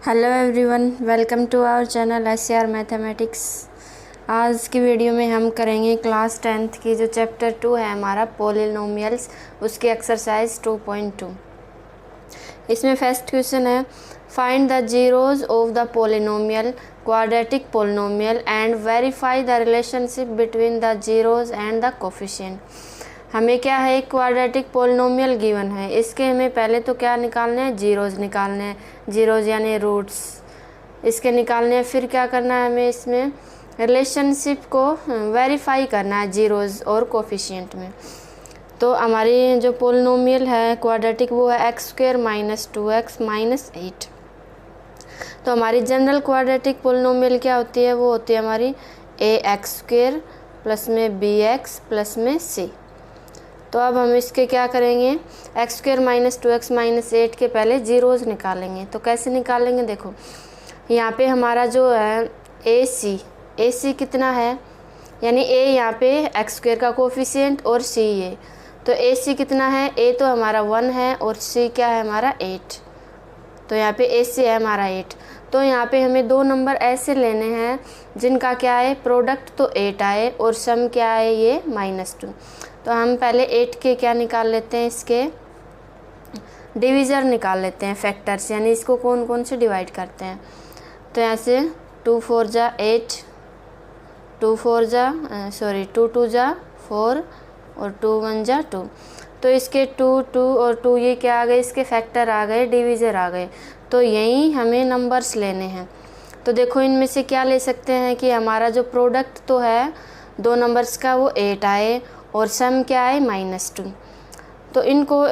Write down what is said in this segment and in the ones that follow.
Hello everyone, welcome to our channel SCR mathematics. आज की video में हम करेंगे क्लास 10th की जो चैप्टर 2 है हमारा पॉलिनोमियल्स, उसकी एक्सरसाइज 2.2। इसमें फर्स्ट क्वेश्चन है, find the zeros of the polynomial quadratic polynomial and verify the relationship between the zeros and the coefficient. हमें क्या है, एक क्वाड्रेटिक पॉलिनोमियल गिवन है, इसके हमें पहले तो क्या निकालने हैं, जीरोज निकालने हैं, जीरोज यानी रूट्स इसके निकालने हैं। फिर क्या करना है, हमें इसमें रिलेशनशिप को वेरीफाई करना है जीरोज और कोफिशिएंट में। तो हमारी जो पॉलिनोमियल है क्वाड्रेटिक वो है x² - 2x - 8। तो हमारी जनरल क्वाड्रेटिक पॉलिनोमियल क्या होती है, वो होती है हमारी ax² प्लस में bx प्लस में c। तो अब हम इसके क्या करेंगे, x² - 2x - 8 के पहले जीरोज निकालेंगे। तो कैसे निकालेंगे, देखो यहाँ पे हमारा जो है AC कितना है, यानी a यहाँ पे x² का कोफिशिएंट और c ये, तो AC कितना है, a तो हमारा 1 है और c क्या है हमारा 8। तो यहाँ पे AC है हमारा 8। तो यहाँ पे हमें दो नंबर ऐसे लेने हैं जिनका क्या है, प्रोडक्ट तो 8 आए और सम क्या है ये -2। तो हम पहले 8 के क्या निकाल लेते हैं, इसके डिवीज़र निकाल लेते हैं, फैक्टर्स, यानी इसको कौन कौन से डिवाइड करते हैं। तो यहाँ से 2 4 जा 8, 2 2 जा 4 और 2 1 जा 2। तो इसके 2 2 और 2 ये क्या आ गए, इसके फैक्टर आ गए, डिवीज़र आ गए। तो यही हमें नंबर्स लेने हैं। तो देखो इनमें से क्या ले सकते हैं कि हमारा जो प्रोडक्ट तो है दो नंबर्स का वो 8 आए और सम क्या है -2। तो इनको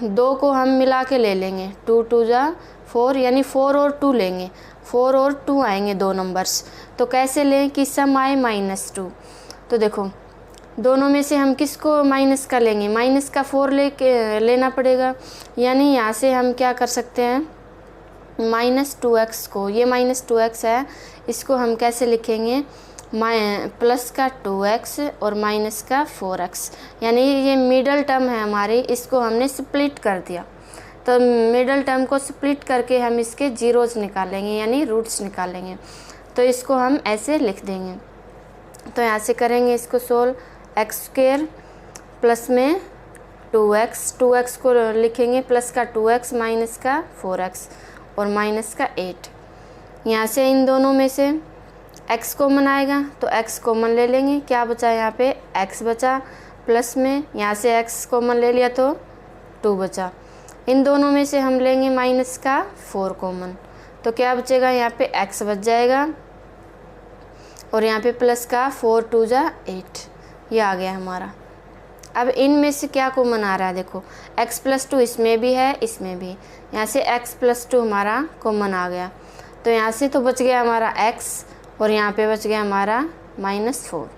दो को हम मिला के ले लेंगे, 2 2 जा 4, यानी 4 और 2 लेंगे, 4 और 2 आएंगे दो नंबर्स। तो कैसे लें कि सम आए -2। तो देखो दोनों में से हम किसको माइनस का लेंगे, माइनस का 4 लेना पड़ेगा। यानी यहाँ से हम क्या कर सकते हैं, -2x को, ये -2x है, इसको हम कैसे लिखेंगे, प्लस का 2x और माइनस का 4x, यानी ये मिडल टर्म है हमारी, इसको हमने स्प्लिट कर दिया। तो मिडल टर्म को स्प्लिट करके हम इसके जीरोज निकालेंगे, यानी रूट्स निकालेंगे। तो इसको हम ऐसे लिख देंगे। तो यहाँ से करेंगे इसको सोल्व, x² प्लस में 2x को लिखेंगे, प्लस का 2x माइनस का 4x और माइनस का 8। यहाँ से इन दोनों में से x कॉमन आएगा तो x कॉमन ले लेंगे, क्या बचा यहाँ पे x बचा, प्लस में यहाँ से x कॉमन ले लिया तो 2 बचा। इन दोनों में से हम लेंगे माइनस का 4 कॉमन, तो क्या बचेगा, यहाँ पे x बच जाएगा और यहाँ पे प्लस का 4 2 जा 8, ये आ गया हमारा। अब इन में से क्या कॉमन आ रहा है, देखो x + 2 इसमें भी है, इसमें भी, यहाँ से x + 2 हमारा कॉमन आ गया। तो यहाँ से तो बच गया हमारा x और यहाँ पे बच गया हमारा -4।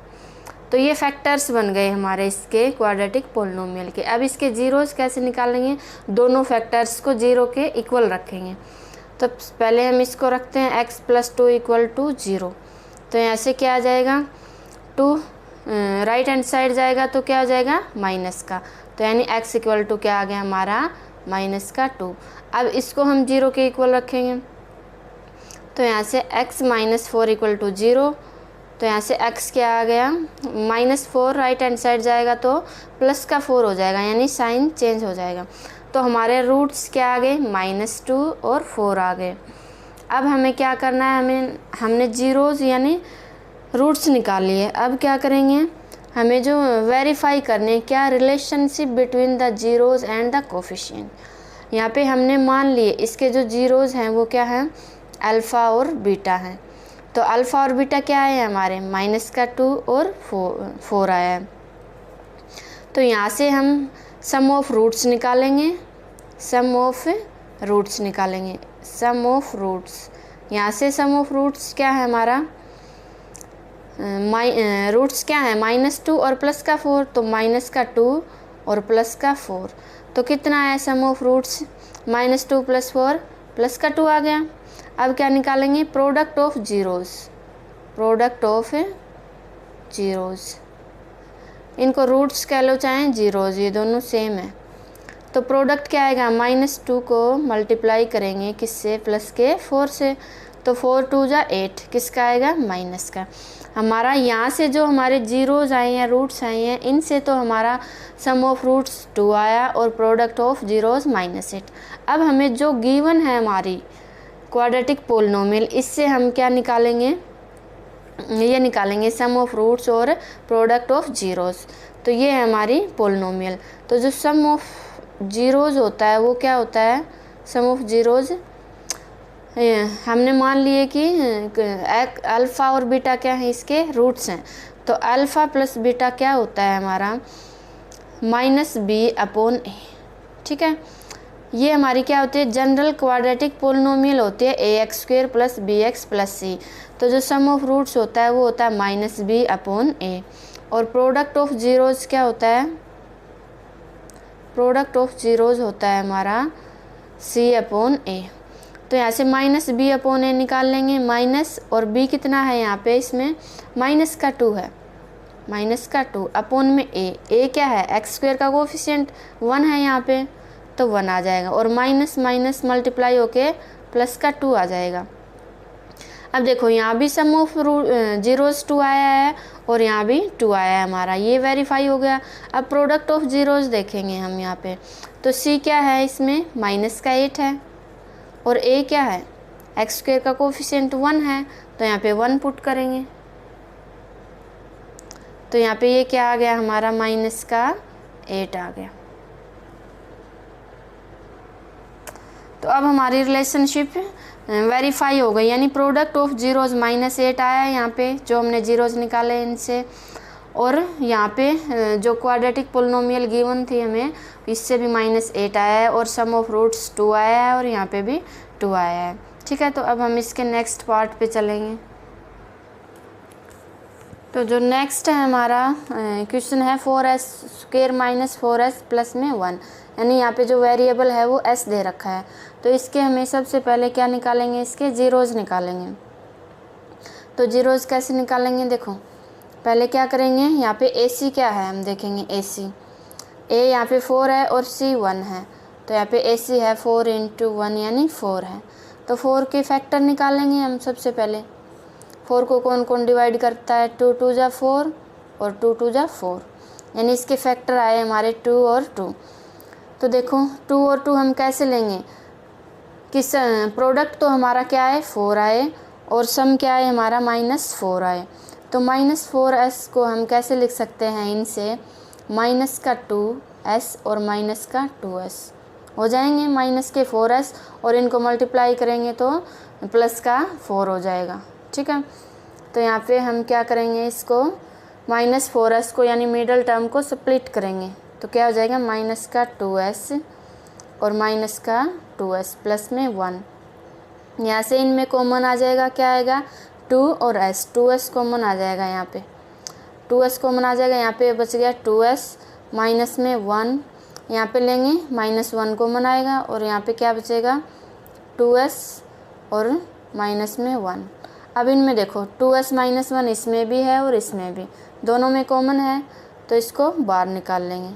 तो ये फैक्टर्स बन गए हमारे इसके क्वाड्रेटिक पॉलिनोमियल के। अब इसके जीरोस कैसे निकालेंगे, दोनों फैक्टर्स को 0 के इक्वल रखेंगे। तो पहले हम इसको रखते हैं x + 2 = 0। तो यहाँ से क्या आ जाएगा, 2 राइट हैंड साइड जाएगा तो क्या आ जाएगा, माइनस का। तो यानी x = क्या आ गया हमारा, -2। अब इसको हम 0 के इक्वल रखेंगे। तो यहाँ से x - 4 = 0। तो यहाँ से x क्या आ गया, -4 राइट हैंड साइड जाएगा तो प्लस का 4 हो जाएगा, यानी साइन चेंज हो जाएगा। तो हमारे रूट्स क्या आ गए, -2 और 4 आ गए। अब हमें क्या करना है, हमने जीरोज यानी रूट्स निकाल लिए। अब क्या करेंगे, हमें जो वेरीफाई करने क्या, relationship between the zeros and the coefficient. यहाँ पे हमने मान लिए इसके जो जीरोज हैं वो क्या हैं, अल्फ़ा और बीटा है। तो अल्फ़ा और बीटा क्या है हमारे, -2 और 4 आया है। तो यहाँ से हम सम ऑफ रूट्स निकालेंगे, सम ऑफ रूट्स यहाँ से सम ऑफ रूट्स क्या है हमारा, रूट्स क्या है, -2 और प्लस का 4, तो -2 और प्लस का 4। तो कितना है सम ऑफ रूट्स, -2 + 4 प्लस का 2 आ गया। अब क्या निकालेंगे, प्रोडक्ट ऑफ जीरोज, इनको रूट्स कह लो चाहे जीरोज, ये दोनों सेम है। तो प्रोडक्ट क्या आएगा, -2 को मल्टीप्लाई करेंगे किससे, प्लस के 4 से, तो 4 2 जा 8, किसका आएगा, माइनस का। हमारा यहाँ से जो हमारे जीरोज आए हैं, रूट्स आए हैं, इनसे तो हमारा सम ऑफ रूट्स 2 आया और प्रोडक्ट ऑफ जीरोज -8। अब हमें जो गिवन है हमारी क्वाड्रेटिक पोलिनोमियल, इससे हम क्या निकालेंगे, ये निकालेंगे सम ऑफ रूट्स और प्रोडक्ट ऑफ जीरोज। तो ये है हमारी पोलिनोमियल। तो जो सम ऑफ जीरोज होता है वो क्या होता है, सम ऑफ जीरोज, हमने मान लिए कि अल्फ़ा और बीटा क्या है, इसके रूट्स हैं। तो अल्फ़ा प्लस बीटा क्या होता है हमारा, -b/a। ठीक है, ये हमारी क्या होती है, जनरल क्वाड्रेटिक पोलिनोमियल होती है ax² + bx + c। तो जो सम ऑफ रूट्स होता है वो होता है -b/a। और प्रोडक्ट ऑफ जीरोज क्या होता है, प्रोडक्ट ऑफ जीरोज होता है हमारा c/a। तो यहाँ से -b/a निकाल लेंगे, माइनस और b कितना है यहाँ पे, इसमें -2 है, -2 अपॉन में a क्या है, x² का कोफिशिएंट 1 है यहाँ पे, तो 1 आ जाएगा, और माइनस माइनस मल्टीप्लाई होके +2 आ जाएगा। अब देखो यहाँ भी सम ऑफ जीरोज 2 आया है और यहाँ भी 2 आया है हमारा, ये वेरीफाई हो गया। अब प्रोडक्ट ऑफ जीरोज देखेंगे हम यहाँ पे, तो c क्या है, इसमें -8 है, और a क्या है, x² का कोफिशिएंट 1 है, तो यहाँ पे 1 पुट करेंगे, तो यहाँ पे ये क्या आ गया हमारा, -8 आ गया। तो अब हमारी रिलेशनशिप वेरीफाई हो गई, यानी प्रोडक्ट ऑफ जीरोज -8 आया है यहाँ पे, जो हमने जीरोज निकाले इनसे, और यहाँ पे जो क्वाड्रेटिक पोलिनोमियल गिवन थी हमें, इससे भी -8 आया है, और सम ऑफ रूट्स 2 आया है, और यहाँ पे भी 2 आया है। ठीक है, तो अब हम इसके नेक्स्ट पार्ट पे चलेंगे। तो जो नेक्स्ट है हमारा क्वेश्चन है 4s² - 4s + में 1, यानी यहाँ पे जो वेरिएबल है वो s दे रखा है। तो इसके हमें सबसे पहले क्या निकालेंगे, इसके जीरोज निकालेंगे। तो जीरोज कैसे निकालेंगे, देखो पहले क्या करेंगे, यहाँ पे AC क्या है हम देखेंगे, AC A यहाँ पे 4 है और C 1 है, तो यहाँ पे AC है 4 × 1 यानी 4 है। तो 4 के फैक्टर निकालेंगे हम सबसे पहले। 4 को कौन कौन डिवाइड करता है, 2 2 जा 4 और 2 2 जा 4, यानी इसके फैक्टर आए हमारे 2 और 2। तो देखो 2 और 2 हम कैसे लेंगे, किस प्रोडक्ट तो हमारा क्या है 4 आए, और सम क्या है हमारा -4 आए। तो -4s को हम कैसे लिख सकते हैं, इनसे -2s और -2s हो जाएंगे, -4s, और इनको मल्टीप्लाई करेंगे तो +4 हो जाएगा। ठीक है, तो यहाँ पे हम क्या करेंगे, इसको -4s को यानी मिडल टर्म को स्प्लिट करेंगे, तो क्या हो जाएगा, -2s और -2s प्लस में 1। यहाँ से इनमें कॉमन आ जाएगा, क्या आएगा, 2 और s, 2s कॉमन आ जाएगा, यहाँ पे 2s कॉमन आ जाएगा, यहाँ पे बच गया 2s माइनस में 1, यहाँ पे लेंगे -1 कॉमन आएगा, और यहाँ पे क्या बचेगा, 2s और माइनस में 1। अब इनमें देखो 2s - 1 इसमें भी है और इसमें भी, दोनों में कॉमन है, तो इसको बाहर निकाल लेंगे।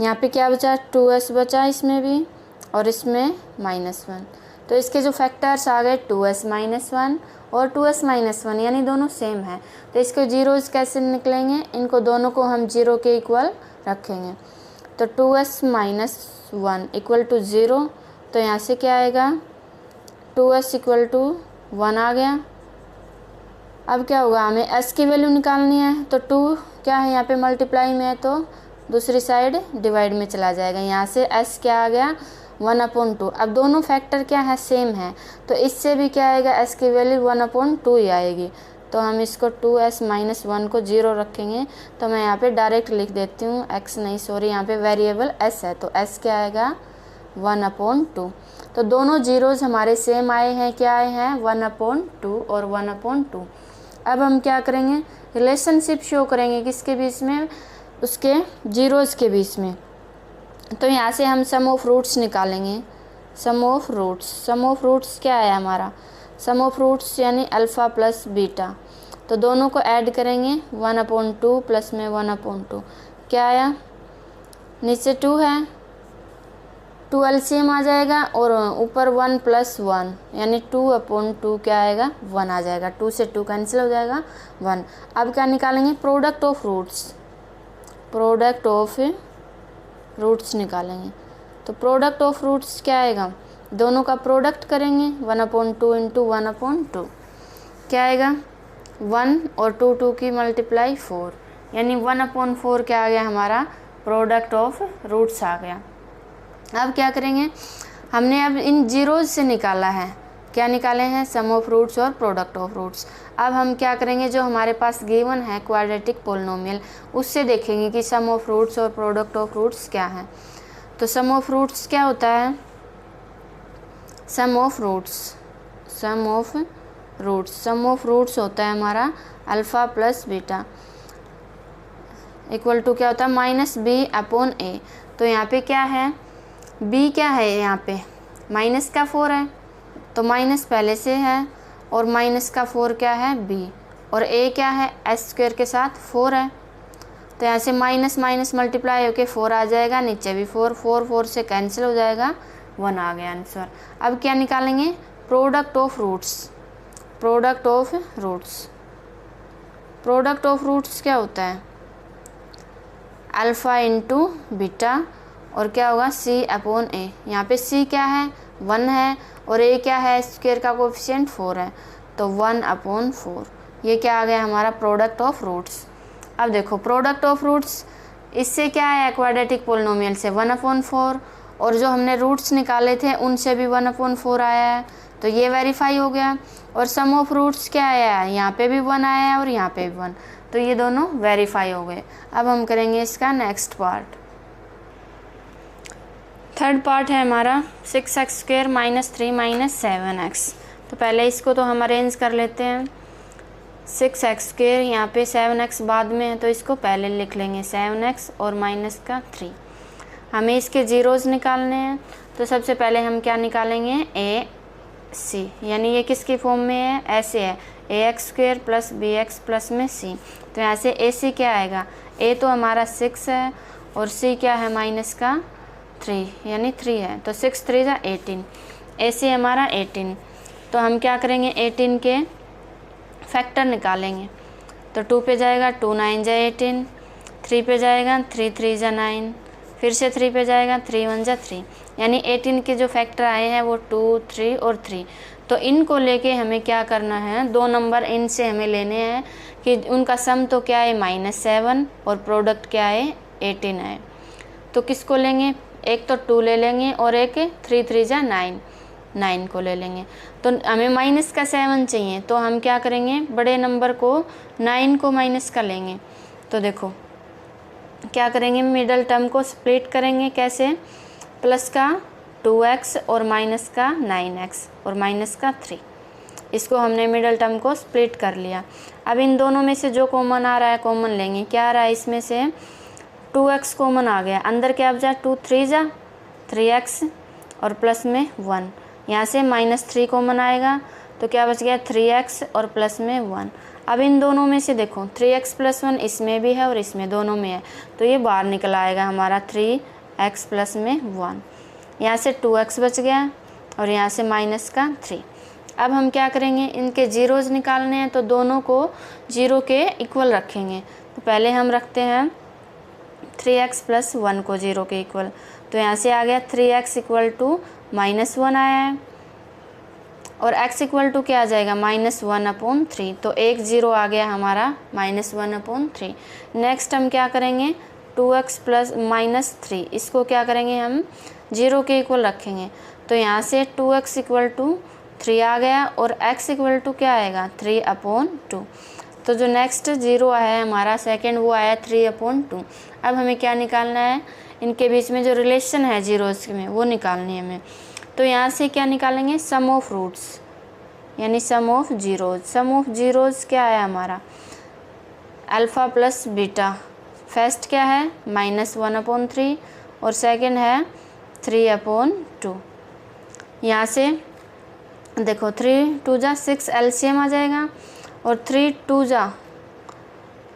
यहाँ पे क्या बचा, 2s बचा इसमें भी और इसमें -1, तो इसके जो फैक्टर्स आ गए 2s - 1 और 2s - 1, यानी दोनों सेम है। तो इसके जीरोज कैसे निकलेंगे, इनको दोनों को हम 0 के इक्वल रखेंगे। तो 2s - 1 = 0, तो यहाँ से क्या आएगा, 2s = 1 आ गया। अब क्या होगा, हमें s की वैल्यू निकालनी है, तो 2 क्या है यहाँ पे मल्टीप्लाई में है, तो दूसरी साइड डिवाइड में चला जाएगा। यहाँ से s क्या आ गया, 1/2। अब दोनों फैक्टर क्या है, सेम है, तो इससे भी क्या आएगा, s की वैल्यू 1/2 ही आएगी। तो हम इसको 2s - 1 को 0 रखेंगे। तो मैं यहाँ पे डायरेक्ट लिख देती हूँ, x नहीं सॉरी, यहाँ पे वेरिएबल s है, तो s क्या आएगा, 1/2। तो दोनों जीरोज हमारे सेम आए हैं, क्या आए हैं, 1/2 और 1/2। अब हम क्या करेंगे, रिलेशनशिप शो करेंगे किसके बीच में, उसके जीरोज के बीच में। तो यहाँ से हम सम ऑफ रूट्स निकालेंगे। सम ऑफ रूट्स क्या है हमारा, सम ऑफ रूट्स यानी अल्फ़ा प्लस बीटा, तो दोनों को ऐड करेंगे, 1/2 प्लस में 1/2 क्या आया, नीचे 2 है 2 एलसीएम आ जाएगा और ऊपर 1 + 1 यानी 2/2 क्या आएगा 1 आ जाएगा। 2 से 2 कैंसिल हो जाएगा 1। अब क्या निकालेंगे product of roots, product of roots निकालेंगे। तो प्रोडक्ट ऑफ रूट्स क्या आएगा, दोनों का प्रोडक्ट करेंगे 1/2 इंटू 1/2 क्या आएगा 1 और 2 की मल्टीप्लाई 4 यानी 1/4 क्या आ गया हमारा प्रोडक्ट ऑफ रूट्स आ गया। अब क्या करेंगे, हमने अब इन जीरोज से निकाला है, क्या निकाले हैं सम ऑफ रूट्स और प्रोडक्ट ऑफ रूट्स। अब हम क्या करेंगे, जो हमारे पास गिवन है क्वाड्रेटिक पोलिनोमियल उससे देखेंगे कि सम ऑफ रूट्स और प्रोडक्ट ऑफ रूट्स क्या है। तो सम ऑफ रूट्स क्या होता है, सम ऑफ रूट्स होता है हमारा alpha plus beta equal to क्या होता है -b/a। तो यहाँ पे क्या है, b क्या है, यहाँ पे -4 है तो माइनस पहले से है और -4 क्या है b, और a क्या है s² के साथ 4 है। तो यहाँ से माइनस माइनस मल्टीप्लाई होके 4 आ जाएगा, नीचे भी 4 से कैंसिल हो जाएगा 1 आ गया आंसर। अब क्या निकालेंगे प्रोडक्ट ऑफ रूट्स क्या होता है अल्फ़ा इंटू बीटा और क्या होगा c/a। यहाँ पे c क्या है 1 है और a क्या है स्क्वायर का कोफिशिएंट 4 है तो 1/4 ये क्या आ गया हमारा प्रोडक्ट ऑफ रूट्स। अब देखो प्रोडक्ट ऑफ रूट्स इससे क्या है क्वाड्रेटिक पोलिनोमियल से 1/4 और जो हमने रूट्स निकाले थे उनसे भी 1/4 आया है तो ये वेरीफाई हो गया। और सम ऑफ रूट्स क्या आया है, यहाँ पे भी 1 आया है और यहाँ पे भी 1, तो ये दोनों वेरीफाई हो गए। अब हम करेंगे इसका नेक्स्ट पार्ट। थर्ड पार्ट है हमारा 6x² - 3 - 7x। तो पहले इसको तो हम अरेंज कर लेते हैं। 6x², यहाँ पे 7x बाद में है तो इसको पहले लिख लेंगे 7x और -3। हमें इसके जीरोज़ निकालने हैं तो सबसे पहले हम क्या निकालेंगे ac, यानी ये किसकी फॉर्म में है ऐसे है ax² + bx प्लस में c। तो यहाँ से ac क्या आएगा, a तो हमारा 6 है और c क्या है -3 यानी 3 है तो 6 3 = 18, ac हमारा 18। तो हम क्या करेंगे 18 के फैक्टर निकालेंगे। तो 2 पे जाएगा 2 9 = 18, 3 पे जाएगा 3 3 = 9, फिर से 3 पे जाएगा 3 1 = 3, यानी 18 के जो फैक्टर आए हैं वो 2 3 और 3। तो इनको लेके हमें क्या करना है, दो नंबर इनसे हमें लेने हैं कि उनका सम तो क्या है -7 और प्रोडक्ट क्या है 18 है। तो किसको लेंगे, एक तो 2 ले लेंगे और एक 3 3 = 9 को ले लेंगे। तो हमें -7 चाहिए तो हम क्या करेंगे, बड़े नंबर को 9 को माइनस का लेंगे। तो देखो क्या करेंगे, मिडल टर्म को स्प्लिट करेंगे कैसे, प्लस का 2x और माइनस का 9x और माइनस का 3। इसको हमने मिडल टर्म को स्प्लिट कर लिया। अब इन दोनों में से जो कॉमन आ रहा है कॉमन लेंगे। क्या आ रहा है इसमें से 2x कॉमन आ गया, अंदर क्या बचा 2 3 = 3x और प्लस में 1, यहाँ से -3 कॉमन आएगा तो क्या बच गया 3x और प्लस में 1। अब इन दोनों में से देखो 3x + 1 इसमें भी है और इसमें दोनों में है तो ये बाहर निकल आएगा हमारा 3x प्लस में 1, यहाँ से 2x बच गया और यहाँ से -3। अब हम क्या करेंगे, इनके जीरोज़ निकालने हैं तो दोनों को 0 के इक्वल रखेंगे। तो पहले हम रखते हैं 3x + 1 को 0 के इक्वल। तो यहाँ से आ गया 3x = -1 आया है और x = क्या आ जाएगा -1/3। तो एक 0 आ गया हमारा -1/3। नेक्स्ट हम क्या करेंगे 2x + -3, इसको क्या करेंगे हम 0 के इक्वल रखेंगे। तो यहाँ से 2x = 3 आ गया और x = क्या आएगा 3/2। तो जो नेक्स्ट 0 आया है हमारा सेकंड वो आया 3/2। अब हमें क्या निकालना है, इनके बीच में जो रिलेशन है जीरोस में वो निकालनी है हमें। तो यहाँ से क्या निकालेंगे सम ऑफ रूट्स यानी sum of zeros. Sum of zeros क्या है हमारा अल्फ़ा प्लस बीटा। फर्स्ट क्या है -1/3 और सेकंड है 3/2। यहाँ से देखो 3 2 = 6 एलसीएम आ जाएगा और 3 2 =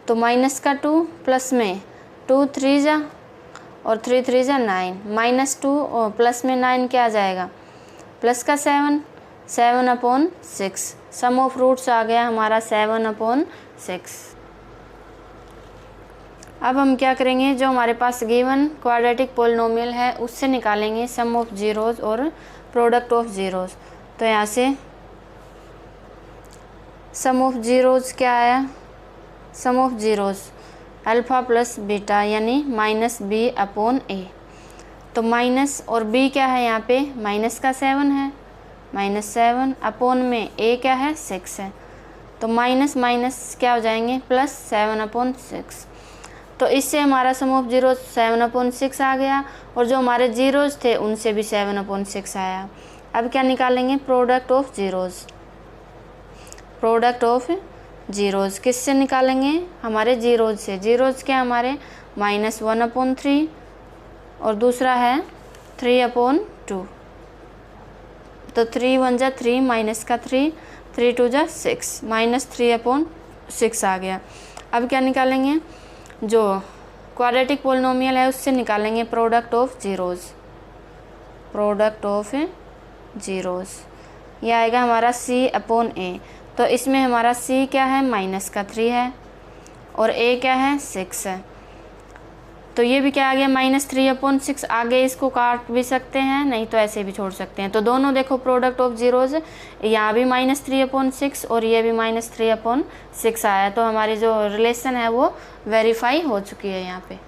तो -2 प्लस में 2 3 = और 3 3 जा 9, -2 और प्लस में 9 क्या आ जाएगा, प्लस का 7, 7/6। सम ऑफ रूट्स आ गया हमारा 7/6। अब हम क्या करेंगे, जो हमारे पास गिवन क्वाड्रेटिक पोलिनोमियल है उससे निकालेंगे सम ऑफ जीरोज़ और प्रोडक्ट ऑफ जीरोज़। तो यहाँ से सम ऑफ जीरोज़ क्या आया, sum of zeros alpha plus beta यानी -b/a। तो माइनस और b क्या है यहाँ पे, माइनस का 7 है, -7 अपॉन में a क्या है, 6 है। तो माइनस माइनस क्या हो जाएंगे, प्लस 7/6। तो इससे हमारा सम ऑफ जीरोज़ 7/6 आ गया और जो हमारे जीरोज़ थे उनसे भी 7/6 आया। अब क्या निकालेंगे, product of zeros. Product of zeros किससे निकालेंगे, हमारे जीरोज़ से। जीरोज़ क्या हमारे -1/3 और दूसरा है 3/2। तो 3 1 जा 3, माइनस का 3, 3 2 जा 6, -3/6 आ गया। अब क्या निकालेंगे, जो क्वाड्रेटिक पोलिनोमियल है उससे निकालेंगे product of zeros. Product of zeros ये आएगा हमारा c/a। तो इसमें हमारा c क्या है, -3 है और a क्या है, 6 है। तो ये भी क्या आ गया, -3/6। आगे इसको काट भी सकते हैं, नहीं तो ऐसे भी छोड़ सकते हैं। तो दोनों देखो प्रोडक्ट ऑफ जीरोज़, यहाँ भी -3/6 और ये भी -3/6 आया। तो हमारी जो रिलेशन है वो वेरीफाई हो चुकी है यहाँ पे।